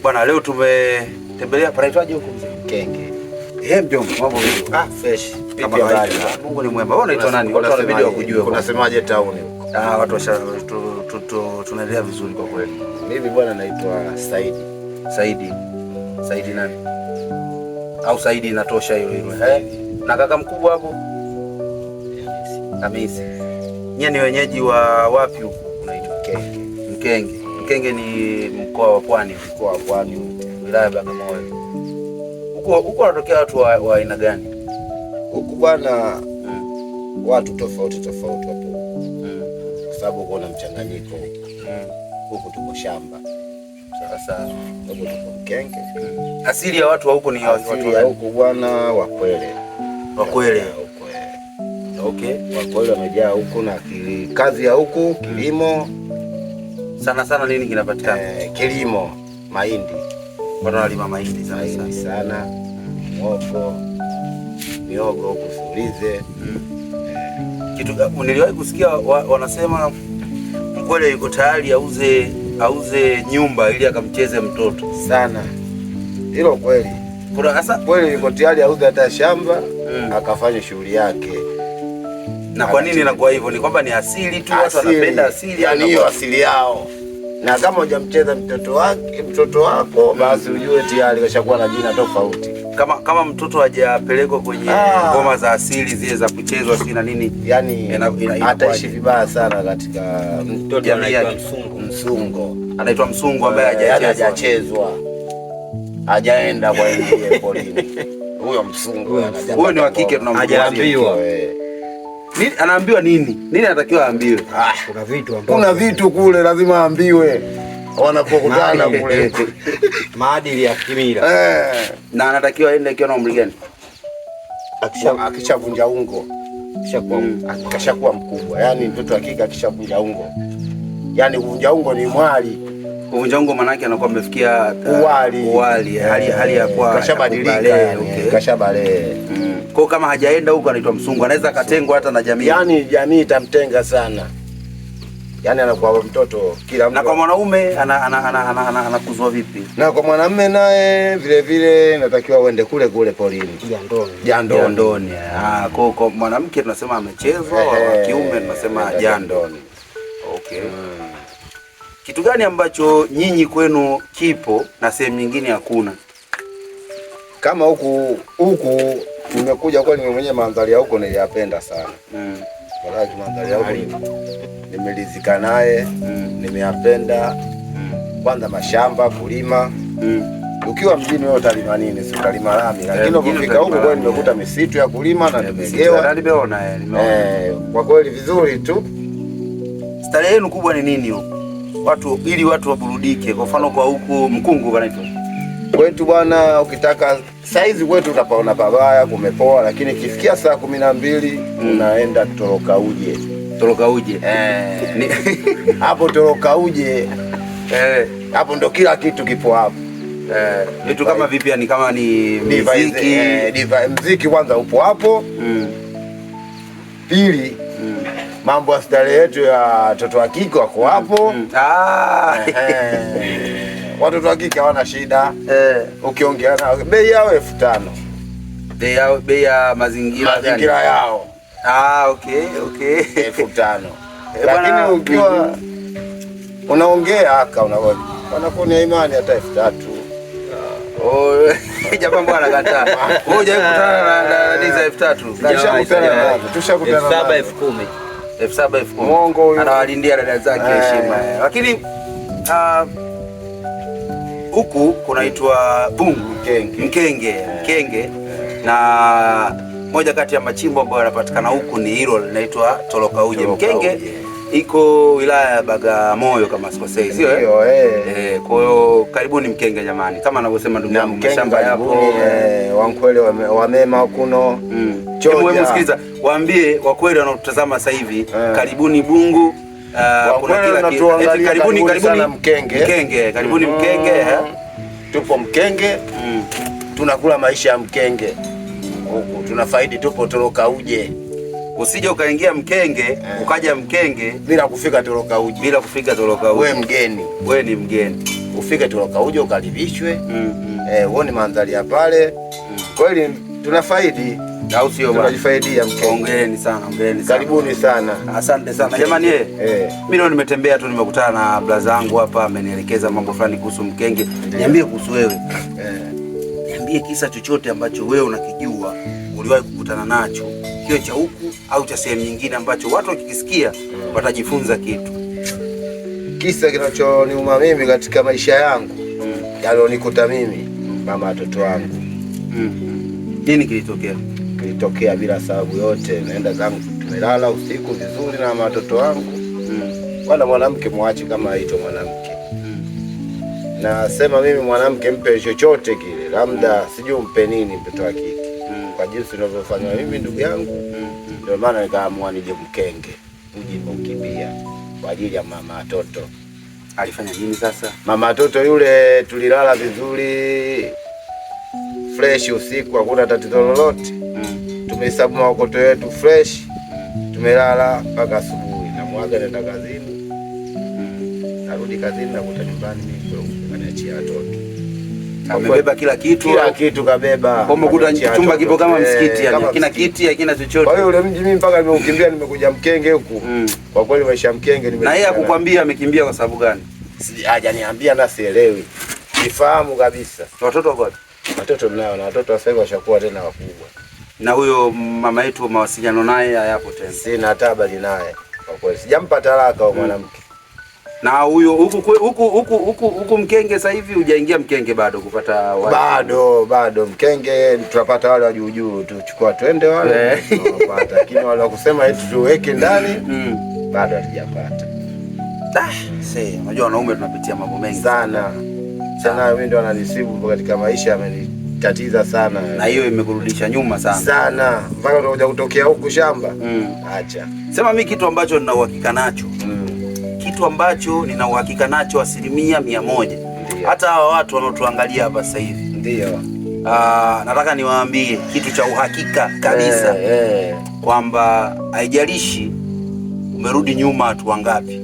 Bwana, leo tumetembelea panaitwaje huko mzee? Mkenge. Mjomba, mambo vipi? Fresh. Kama habari. Mungu ni mwema. Wewe unaitwa nani? Watu wanabidi wakujue. Unasemaje town huko? Watu tunaendelea vizuri kwa kweli. Mimi bwana naitwa Saidi. Saidi nani? Au Saidi inatosha hilo. Na kaka mkubwa hapo? Hamisi. Nyie ni wenyeji wa wapi huko? Unaitwa Mkenge. Mkenge ni mkoa wa Pwani, wilaya ya Bagamoyo. Huko wanatokea watu wa aina gani? Huku bwana watu tofauti hapo. Kwa sababu kuna mchanganyiko. Huku tuko shamba. Sasa huko tuko Mkenge. Asili ya watu wa huko ni watu wa huko bwana Wakwele. Okay. Wakwele wamejaa huko na kazi ya huko kilimo. Sana nini kinapatikana? Kilimo, mahindi. Watu wanalima mahindi sana. Miogo huko Sulize. Kitu niliwahi kusikia wanasema Mkwele yuko tayari auze nyumba ili akamcheze mtoto. Sana. Hilo kweli. Kuna hasa kweli yuko tayari auze hata shamba akafanya shughuli yake. Na kwa nini inakuwa hivyo? Ni kwamba ni asili tu, watu wanapenda asili, yani hiyo asili yao. Na kama hujamcheza mtoto wako basi ujue tayari kashakuwa na jina tofauti. Kama mtoto hajapelekwa kwenye ngoma za asili zile za kuchezwa si na nini, yani ataishi vibaya sana katika mtoto anaitwa msungo. Anaitwa msungo ambaye hajachezwa. Hajaenda kwa ile polini. Huyo msungo huyo ni wa kike tunamwambiwa. Nini anaambiwa nini? Nini anatakiwa aambiwe? Kuna vitu kule lazima aambiwe. Wanapokutana kule. Maadili ya kimila. Na anatakiwa aende akiwa na umri gani? Akishavunja ungo. Akishakuwa mkubwa. Yaani mtoto wa kike akishavunja ungo. Yaani kuvunja ungo ni mwali. Kuvunja ungo maana yake anakuwa amefikia uwali. Hali ya kwa kashabadilika. Kashabale. Kwa kama hajaenda huko anaitwa msungu, anaweza akatengwa hata na jamii. Yaani jamii itamtenga sana. Yaani anakuwa mtoto kila mtu. Na kwa mwanaume anakuzwa vipi? Na kwa mwanamume naye vile vile inatakiwa uende kule polini. Jandoni. Kwa mwanamke tunasema amechezwa, wa kiume tunasema jandoni. Okay. Kitu gani ambacho nyinyi kwenu kipo na sehemu nyingine hakuna? Kama huku nimekuja kwa mimi mwenyewe, mandhari ya huko niliyapenda sana. Wala mandhari ya huko nimelizika naye, nimeyapenda. Kwanza mashamba, kulima. Ukiwa mjini wewe utalima nini? Si utalima lami. Lakini ukifika huko kwa nimekuta misitu ya kulima na nimegewa. Nimeona. Kwa kweli vizuri tu. Starehe yenu kubwa ni nini huko? Ili watu waburudike. Kwa mfano kwa huku Mkungu wanaitwa. Kwetu bwana, ukitaka saizi kwetu utapaona pabaya kumepoa, lakini kifikia saa 12 unaenda Toroka Uje. Hapo Toroka Uje. Hapo ndo kila kitu kipo hapo. Vitu kama vipi, yani kama ni muziki, muziki kwanza upo hapo. Pili, mambo ya starehe yetu ya watoto wa kike wako hapo. Watoto wa kike hawana shida. Ukiongea nao bei yao 5,000. Bei ya mazingira yao. Okay. 5,000. Lakini ukiwa unaongea wanakuwa imani hata 3,000. Jamaa bwana kataa. Wewe hujakutana na ndiza 3,000. Tushakutana 7,000. 7,000. Mwongo huyo. Anawalindia dada zake heshima. Lakini huku kunaitwa Mkenge. Na moja kati ya machimbo ambayo yanapatikana huku ni hilo linaitwa Toroka Uje. Mkenge iko wilaya ya Bagamoyo kama sikosei, sio? Kwa hiyo karibuni Mkenge jamani. Kama anavyosema ndugu yangu, mashamba yapo. Wankweli wamema hukuno. Hebu msikiliza, waambie Wakweli wanaotazama sasa hivi, karibuni Bungu. Kuna kila kitu. Karibuni Mkenge. Karibuni Mkenge. Tupo Mkenge. Tunakula maisha ya Mkenge. Huku tunafaidi, tupo Toroka Uje. Usije ukaingia Mkenge, ukaja Mkenge bila kufika Toroka Uje. Wewe mgeni. Wewe ni mgeni. ufike Toloka uje ukaribishwe, uone mandhari ya pale. Kweli tunafaidi au sio bwana? Tunajifaidia Mkenge. Hongereni sana, hongereni sana. Karibuni sana. Asante sana. Jamani mimi leo nimetembea tu, nimekutana na blaza zangu hapa, amenielekeza mambo fulani kuhusu Mkenge. Niambie kuhusu wewe. Niambie kisa chochote ambacho wewe unakijua, uliwahi kukutana nacho, kiwe cha huku au cha sehemu nyingine, ambacho watu wakikisikia watajifunza kitu. Kisa kinachoniuma mimi katika maisha yangu, yalionikuta mimi mama watoto wangu. Nini kilitokea? Kilitokea bila sababu yote. Naenda zangu, tumelala usiku vizuri na watoto wangu. Wala mwanamke mwache kama aitwa mwanamke. Nasema mimi mwanamke mpe chochote kile, labda sijui mpe nini mtoto wa kike. Kwa jinsi ninavyofanya mimi ndugu yangu, ndio maana nikaamua nije Mkenge, nije kukimbia kwa ajili ya mama watoto. Alifanya nini sasa? Mama watoto yule tulilala vizuri fresh usiku, hakuna tatizo lolote. Tumehesabu maokoto yetu fresh. Tumelala mpaka asubuhi. Na mwaga nenda kazini. Narudi kazini na kuta nyumbani mimi kaniachia watoto. Amebeba kila kitu. Kila kitu kabeba. Kwa umekuta chumba kipo kama msikiti yani. Hakina kiti, hakina chochote. Kwa hiyo ule mji mimi mpaka nimeukimbia, nimekuja Mkenge huku. Kwa kweli maisha Mkenge Na yeye akukwambia amekimbia kwa sababu gani? Hajaniambia na sielewi. Sifahamu kabisa. Watoto wako? Watoto nao, na watoto sasa hivi washakuwa tena wakubwa. Na huyo mama yetu mawasiliano naye hayapo tena. Sina hata habari naye. Kwa kweli sijampa talaka huyo mwanamke. Na huyo huku Mkenge sasa hivi hujaingia Mkenge bado kupata wale? Bado Mkenge tunapata wale wa juu juu, tuchukua twende wale tunapata. Lakini wale wa kusema eti tuweke ndani bado hatujapata. Unajua wanaume tunapitia mambo mengi sana. Sana mimi ndo ananisibu katika maisha, amenitatiza sana. Na hiyo imekurudisha nyuma sana. Sana. Mpaka unakuja kutokea huku shamba. Acha. Sema mimi kitu ambacho nina uhakika nacho. Kitu ambacho nina uhakika nacho 100%. Hata hawa watu wanaotuangalia hapa sasa hivi. Ndio. Nataka niwaambie kitu cha uhakika kabisa. Kwamba haijalishi umerudi nyuma hatua ngapi.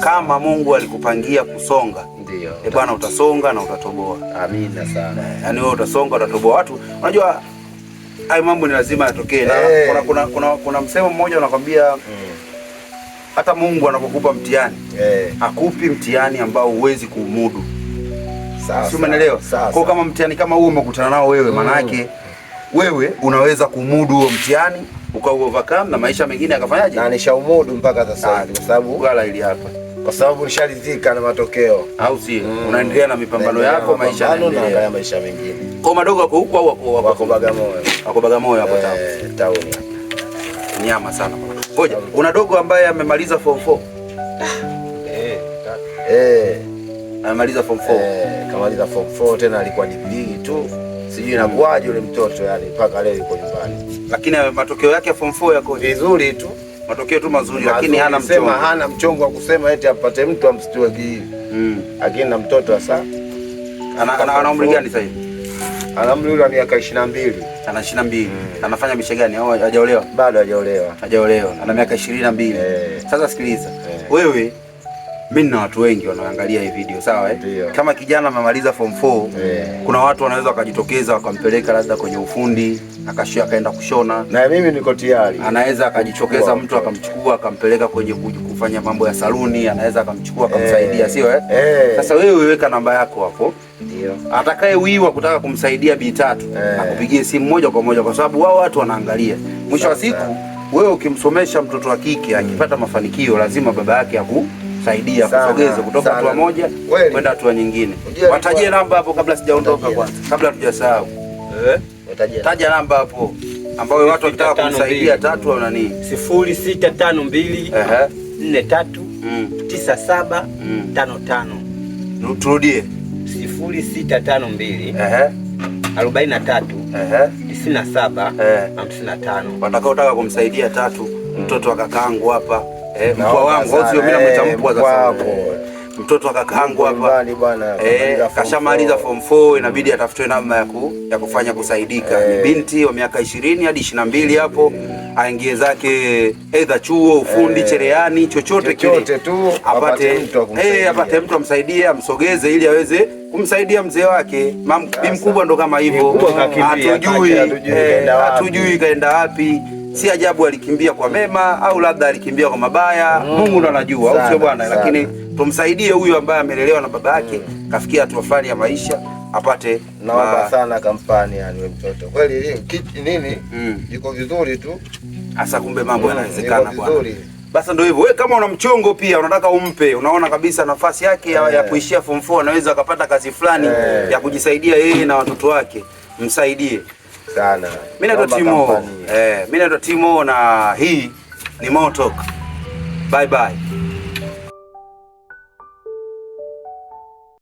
Kama Mungu alikupangia kusonga, ndio bwana, utasonga na utatoboa. Amina sana. Yaani wewe utasonga, utatoboa. Watu unajua hayo mambo ni lazima yatokee. Kuna msemo mmoja unakwambia hata Mungu anapokupa mtihani hakupi mtihani ambao huwezi kuumudu. Si umeelewa? Kwa kama mtihani kama huo umekutana nao wewe, maana yake wewe unaweza kumudu huo mtihani uka-overcome na maisha mengine akafanyaje? Na nishaumudu mpaka sasa hivi kwa sababu gala ili hapa. Kwa sababu nisharidhika na matokeo. Au si? Unaendelea na mipambano yako, maisha yanaendelea, maisha mengine. Kwa madogo wako huko au wako Bagamoyo? Wako Bagamoyo hapo town. Nyama sana. Ngoja, una dogo ambaye amemaliza form 4? Amemaliza form 4. Kamaliza form 4 tena alikuwa degree tu. Sijui inakuaje yule mtoto yani mpaka leo yuko nyumbani. Lakini matokeo yake ya form 4 yako vizuri tu. Matokeo tu mazuri, lakini hana mchongo. Hana mchongo wa kusema eti apate mtu amstue hivi. Lakini na mtoto sasa ana umri gani sasa hivi? Ana umri wa miaka 22. Ana 22. Anafanya mishe gani au hajaolewa? Bado hajaolewa. Hajaolewa. Ana miaka 22. Sasa sikiliza. Wewe, mimi na watu wengi wanaangalia hii video, sawa Kama kijana amemaliza form 4, kuna watu wanaweza wakajitokeza wakampeleka labda kwenye ufundi, akaenda kushona. Na mimi niko tayari. Anaweza akajitokeza mtu akamchukua akampeleka kwenye kufanya mambo ya saluni, anaweza akamchukua akamsaidia, sio Sasa wewe weka namba yako hapo. Ndio. Atakaye wiwa kutaka kumsaidia B3, akupigie simu moja kwa moja kwa sababu wao watu wanaangalia. Mwisho wa siku wewe ukimsomesha mtoto wa kike akipata mafanikio, lazima baba yake saidia kusogeza kutoka hatua moja kwenda hatua nyingine. Watajie namba hapo kabla sijaondoka kwanza. Kabla hatujasahau. Taja namba hapo ambayo watu wakitaka kumsaidia tatu au nani? 0652 43 97 55. Turudie. 0652 43 97 55. Watakaotaka kumsaidia tatu, mtoto wa kakaangu hapa. Mpwa wangu, au sio? Mimi namwita mpwa sasa. Mtoto mtoto akakangu hapa kashamaliza form 4, inabidi atafutwe namna ya kufanya kusaidika. Ni binti wa miaka 20 hadi 22 hapo, aingie zake aidha chuo, ufundi, cherehani, chochote kile tu apate mtu amsaidie, amsogeze ili aweze kumsaidia mzee wake. Bi mkubwa ndo kama hivyo, hatujui kaenda wapi. Si ajabu alikimbia kwa mema au labda alikimbia kwa mabaya, Mungu ndo anajua, au sio bwana? Lakini tumsaidie huyu ambaye amelelewa na baba yake, kafikia hatua fulani ya maisha, apate. Naomba sana kampani, yani wewe mtoto kweli nini iko vizuri tu hasa, kumbe mambo yanawezekana bwana. Basi ndio hivyo, wewe kama una mchongo pia unataka umpe, unaona kabisa nafasi yake ya kuishia form 4 anaweza akapata kazi fulani ya kujisaidia yeye na watoto wake, msaidie sana. Mimi naitwa Timo, na hii ni Mo Talk. Bye bye.